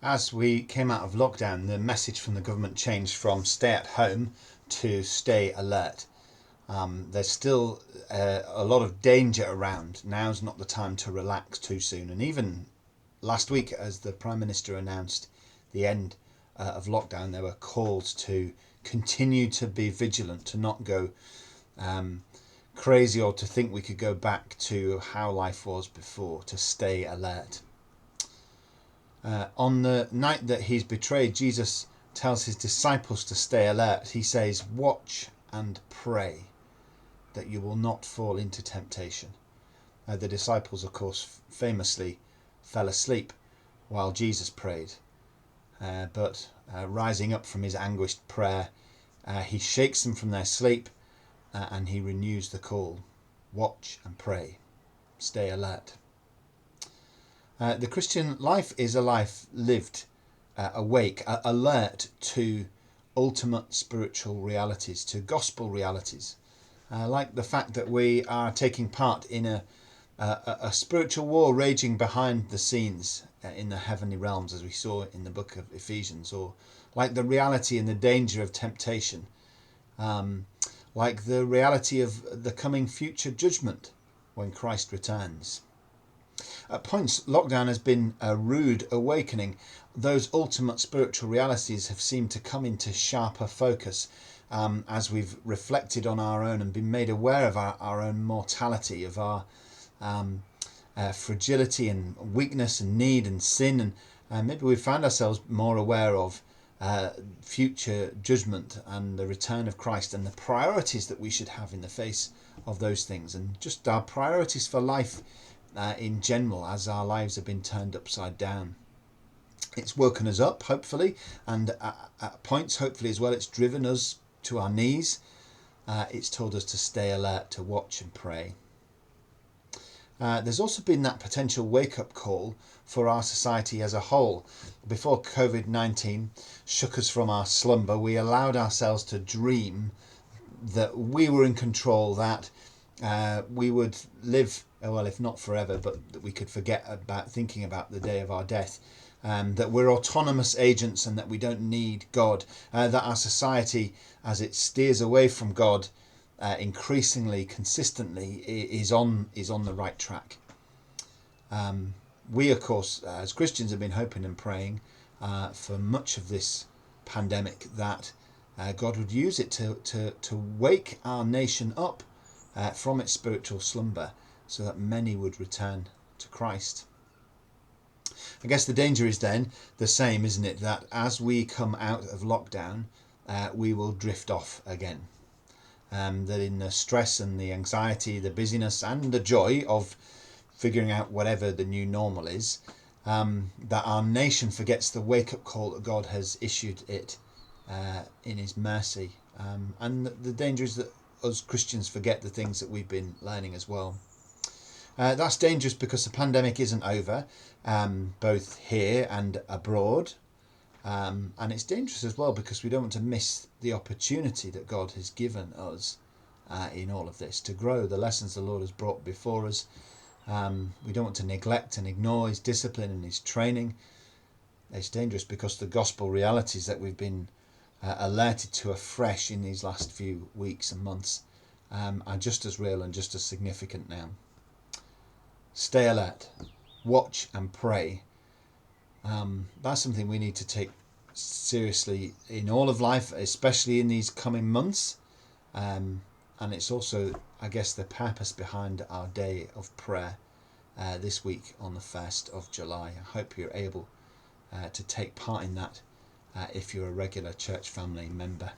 As we came out of lockdown, the message from the government changed from stay at home to stay alert. There's still a lot of danger around. Now's not the time to relax too soon. And even last week, as the Prime Minister announced the end of lockdown, there were calls to continue to be vigilant, to not go crazy or to think we could go back to how life was before, to stay alert. On the night that he's betrayed, Jesus tells his disciples to stay alert. He says, "Watch and pray that you will not fall into temptation." The disciples, of course, famously fell asleep while Jesus prayed. But rising up from his anguished prayer, he shakes them from their sleep and he renews the call. Watch and pray. Stay alert. The Christian life is a life lived awake, alert to ultimate spiritual realities, to gospel realities. Like the fact that we are taking part in a spiritual war raging behind the scenes in the heavenly realms, as we saw in the book of Ephesians, or like the reality and the danger of temptation, like the reality of the coming future judgment when Christ returns. At points, lockdown has been a rude awakening. Those ultimate spiritual realities have seemed to come into sharper focus as we've reflected on our own and been made aware of our own mortality, of our fragility and weakness and need and sin. And maybe we've found ourselves more aware of future judgment and the return of Christ and the priorities that we should have in the face of those things, and just our priorities for life in general, as our lives have been turned upside down. It's woken us up, hopefully, and at points, hopefully as well, it's driven us to our knees. It's told us to stay alert, to watch and pray. There's also been that potential wake-up call for our society as a whole. Before COVID-19 shook us from our slumber, we allowed ourselves to dream that we were in control, that we would live, well, if not forever, but that we could forget about thinking about the day of our death, that we're autonomous agents and that we don't need God, that our society, as it steers away from God, increasingly, consistently, is on the right track. We, of course, as Christians, have been hoping and praying for much of this pandemic that God would use it to wake our nation up from its spiritual slumber, so that many would return to Christ. I guess the danger is then the same, isn't it? That as we come out of lockdown, we will drift off again. That in the stress and the anxiety, the busyness and the joy of figuring out whatever the new normal is, that our nation forgets the wake-up call that God has issued it in his mercy. And the danger is that us Christians forget the things that we've been learning as well. That's dangerous because the pandemic isn't over, both here and abroad. And it's dangerous as well because we don't want to miss the opportunity that God has given us in all of this to grow the lessons the Lord has brought before us. We don't want to neglect and ignore his discipline and his training. It's dangerous because the gospel realities that we've been alerted to afresh in these last few weeks and months are just as real and just as significant now. Stay alert, watch and pray. That's something we need to take seriously in all of life, especially in these coming months. And it's also, I guess, the purpose behind our day of prayer this week on the 1st of July. I hope you're able to take part in that if you're a regular church family member.